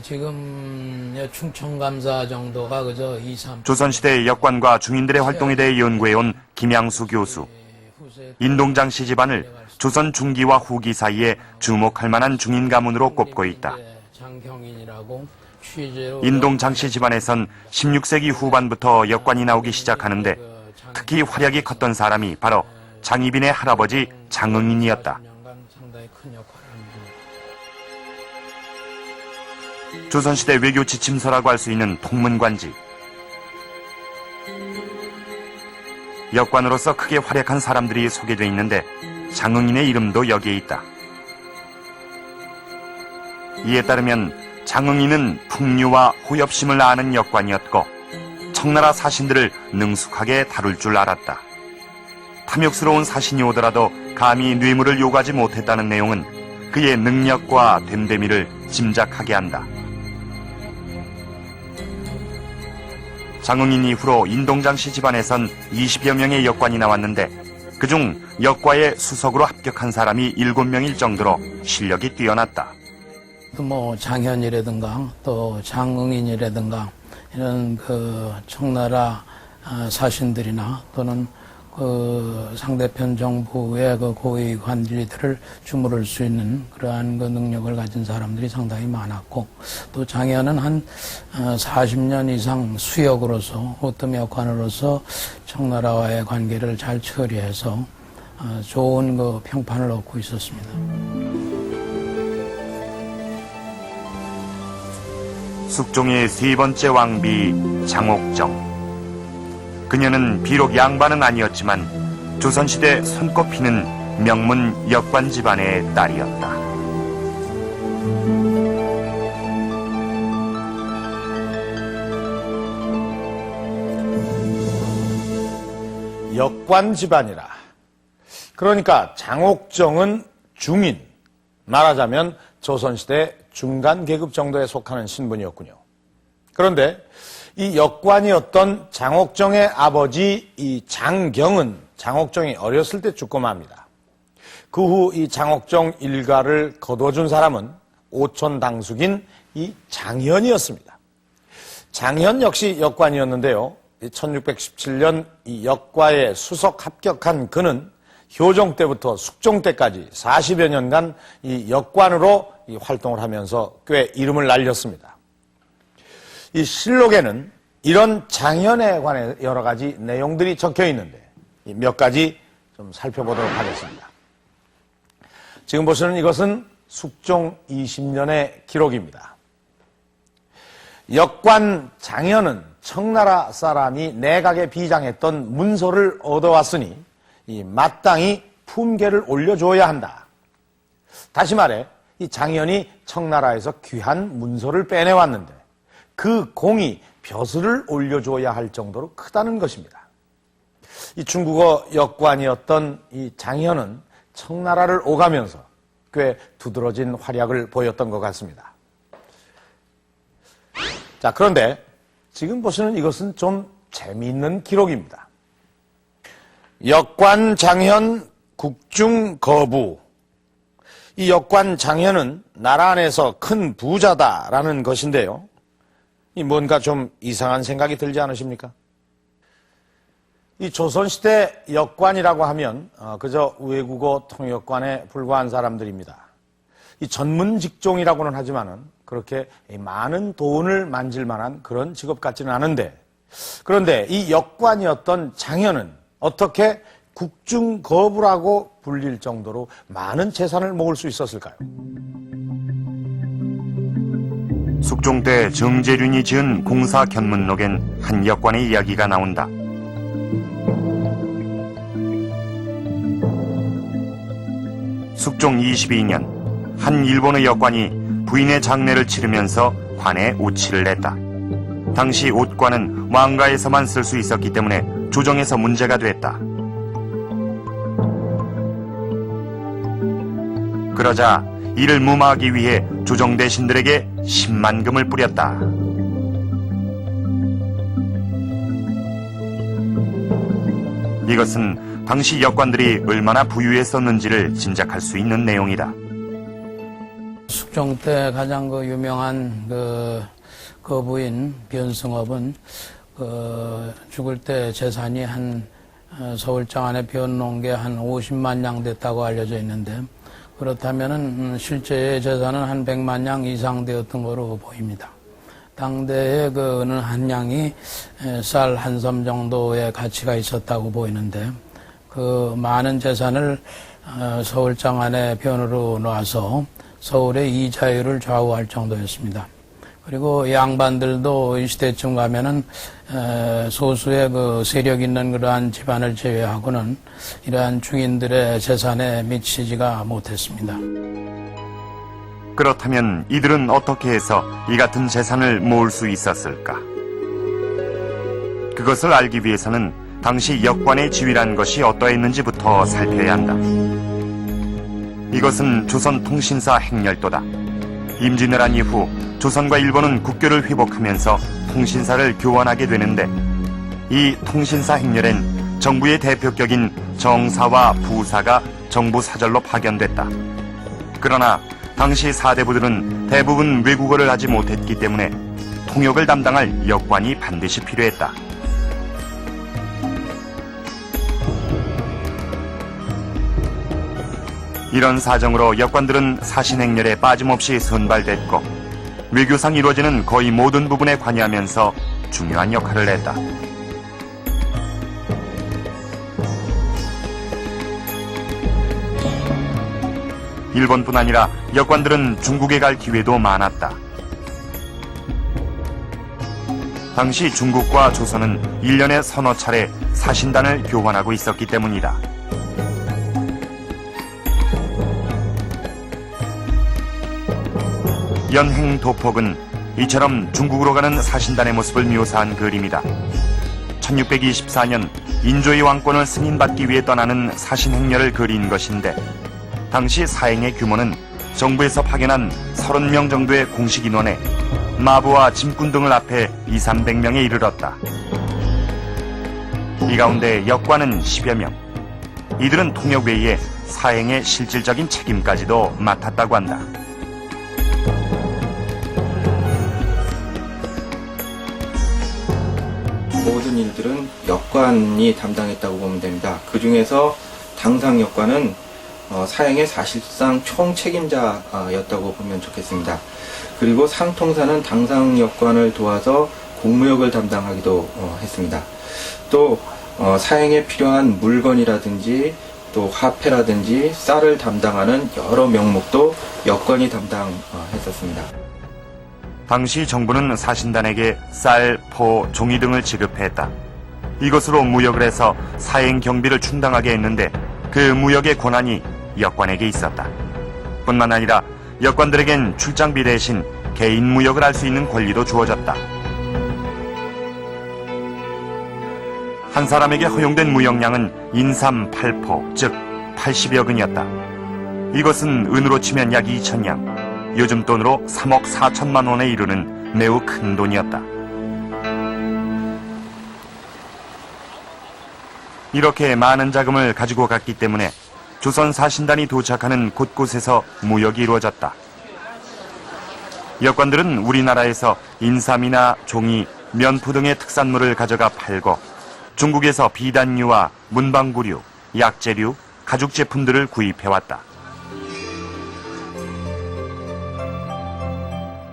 지금 충청감사 정도가 그저 2, 3. 조선시대 역관과 중인들의 활동에 대해 연구해온 김양수 교수. 인동장 씨 집안을 조선 중기와 후기 사이에 주목할 만한 중인 가문으로 꼽고 있다. 인동장 씨 집안에선 16세기 후반부터 역관이 나오기 시작하는데 특히 활약이 컸던 사람이 바로 장희빈의 할아버지 장응인이었다. 조선시대 외교 지침서라고 할 수 있는 통문관지. 역관으로서 크게 활약한 사람들이 소개되어 있는데 장응인의 이름도 여기에 있다. 이에 따르면 장응인은 풍류와 호엽심을 아는 역관이었고 청나라 사신들을 능숙하게 다룰 줄 알았다. 탐욕스러운 사신이 오더라도 감히 뇌물을 요구하지 못했다는 내용은 그의 능력과 됨됨이를 짐작하게 한다. 장응인 이후로 인동장 씨 집안에선 20여 명의 역관이 나왔는데 그중 역과의 수석으로 합격한 사람이 7명일 정도로 실력이 뛰어났다. 뭐 장현이라든가 또 장응인이라든가 이런 청나라 사신들이나 또는 상대편 정부의 고위 관리들을 주무를 수 있는 그러한 능력을 가진 사람들이 상당히 많았고, 또 장현은 한 40년 이상 수역으로서 어떤 역관으로서 청나라와의 관계를 잘 처리해서 좋은 평판을 얻고 있었습니다. 숙종의 세 번째 왕비 장옥정. 그녀는 비록 양반은 아니었지만 조선시대 손꼽히는 명문 역관 집안의 딸이었다. 역관 집안이라. 그러니까 장옥정은 중인, 말하자면 조선시대 중간 계급 정도에 속하는 신분이었군요. 그런데 이 역관이었던 장옥정의 아버지 이 장경은 장옥정이 어렸을 때 죽고 맙니다. 그 후 이 장옥정 일가를 거둬준 사람은 오촌 당숙인 이 장현이었습니다. 장현 역시 역관이었는데요. 1617년 이 역과에 수석 합격한 그는 효종 때부터 숙종 때까지 40여 년간 이 역관으로 이 활동을 하면서 꽤 이름을 날렸습니다. 이 실록에는 이런 장현에 관해 여러 가지 내용들이 적혀 있는데 몇 가지 좀 살펴보도록 하겠습니다. 지금 보시는 이것은 숙종 20년의 기록입니다. 역관 장현은 청나라 사람이 내각에 비장했던 문서를 얻어왔으니 이 마땅히 품계를 올려줘야 한다. 다시 말해 이 장현이 청나라에서 귀한 문서를 빼내왔는데 그 공이 벼슬을 올려줘야 할 정도로 크다는 것입니다. 이 중국어 역관이었던 이 장현은 청나라를 오가면서 꽤 두드러진 활약을 보였던 것 같습니다. 자, 그런데 지금 보시는 이것은 좀 재미있는 기록입니다. 역관 장현 국중 거부. 이 역관 장현은 나라 안에서 큰 부자다라는 것인데요. 이 뭔가 좀 이상한 생각이 들지 않으십니까? 이 조선시대 역관이라고 하면 그저 외국어 통역관에 불과한 사람들입니다. 이 전문 직종이라고는 하지만은 그렇게 많은 돈을 만질 만한 그런 직업 같지는 않은데, 그런데 이 역관이었던 장현은 어떻게 국중거부라고 불릴 정도로 많은 재산을 모을 수 있었을까요? 숙종 때 정재륜이 지은 공사 견문록엔 한 역관의 이야기가 나온다. 숙종 22년 한 일본의 역관이 부인의 장례를 치르면서 관에 오치를 냈다. 당시 옷관은 왕가에서만 쓸 수 있었기 때문에 조정에서 문제가 됐다. 그러자 이를 무마하기 위해 조정 대신들에게 10만 금을 뿌렸다. 이것은 당시 역관들이 얼마나 부유했었는지를 짐작할 수 있는 내용이다. 국종 때 가장 그 유명한 거부인 변승업은 죽을 때 재산이 서울장안에 변놓은 게 한 50만 냥 됐다고 알려져 있는데, 그렇다면은 실제의 재산은 한 100만 냥 이상 되었던 거로 보입니다. 당대에 어느 한 양이 쌀 한 섬 정도의 가치가 있었다고 보이는데, 그 많은 재산을 서울장안에 변으로 놔서 서울의 이자율을 좌우할 정도였습니다. 그리고 양반들도 이 시대쯤 가면은 소수의 세력 있는 그러한 집안을 제외하고는 이러한 중인들의 재산에 미치지가 못했습니다. 그렇다면 이들은 어떻게 해서 이 같은 재산을 모을 수 있었을까? 그것을 알기 위해서는 당시 역관의 지위란 것이 어떠했는지부터 살펴야 한다. 이것은 조선 통신사 행렬도다. 임진왜란 이후 조선과 일본은 국교를 회복하면서 통신사를 교환하게 되는데, 이 통신사 행렬엔 정부의 대표격인 정사와 부사가 정부 사절로 파견됐다. 그러나 당시 사대부들은 대부분 외국어를 하지 못했기 때문에 통역을 담당할 역관이 반드시 필요했다. 이런 사정으로 역관들은 사신행렬에 빠짐없이 선발됐고, 외교상 이루어지는 거의 모든 부분에 관여하면서 중요한 역할을 했다. 일본뿐 아니라 역관들은 중국에 갈 기회도 많았다. 당시 중국과 조선은 1년에 서너 차례 사신단을 교환하고 있었기 때문이다. 연행 도폭은 이처럼 중국으로 가는 사신단의 모습을 묘사한 그림이다. 1624년 인조의 왕권을 승인받기 위해 떠나는 사신행렬을 그린 것인데, 당시 사행의 규모는 정부에서 파견한 30명 정도의 공식 인원에 마부와 짐꾼 등을 합해 200~300명에 이르렀다. 이 가운데 역관은 10여 명. 이들은 통역 외에 사행의 실질적인 책임까지도 맡았다고 한다. 모든 일들은 역관이 담당했다고 보면 됩니다. 그 중에서 당상 역관은 사행의 사실상 총책임자였다고 보면 좋겠습니다. 그리고 상통사는 당상 역관을 도와서 공무역을 담당하기도 했습니다. 또 사행에 필요한 물건이라든지 또 화폐라든지 쌀을 담당하는 여러 명목도 역관이 담당했었습니다. 당시 정부는 사신단에게 쌀, 포, 종이 등을 지급했다. 이것으로 무역을 해서 사행 경비를 충당하게 했는데, 그 무역의 권한이 역관에게 있었다. 뿐만 아니라 역관들에겐 출장비 대신 개인 무역을 할 수 있는 권리도 주어졌다. 한 사람에게 허용된 무역량은 인삼 8포, 즉 80여 근이었다. 이것은 은으로 치면 약 2,000냥, 요즘 돈으로 3억 4천만 원에 이르는 매우 큰 돈이었다. 이렇게 많은 자금을 가지고 갔기 때문에 조선 사신단이 도착하는 곳곳에서 무역이 이루어졌다. 역관들은 우리나라에서 인삼이나 종이, 면포 등의 특산물을 가져가 팔고, 중국에서 비단류와 문방구류, 약재류, 가죽 제품들을 구입해왔다.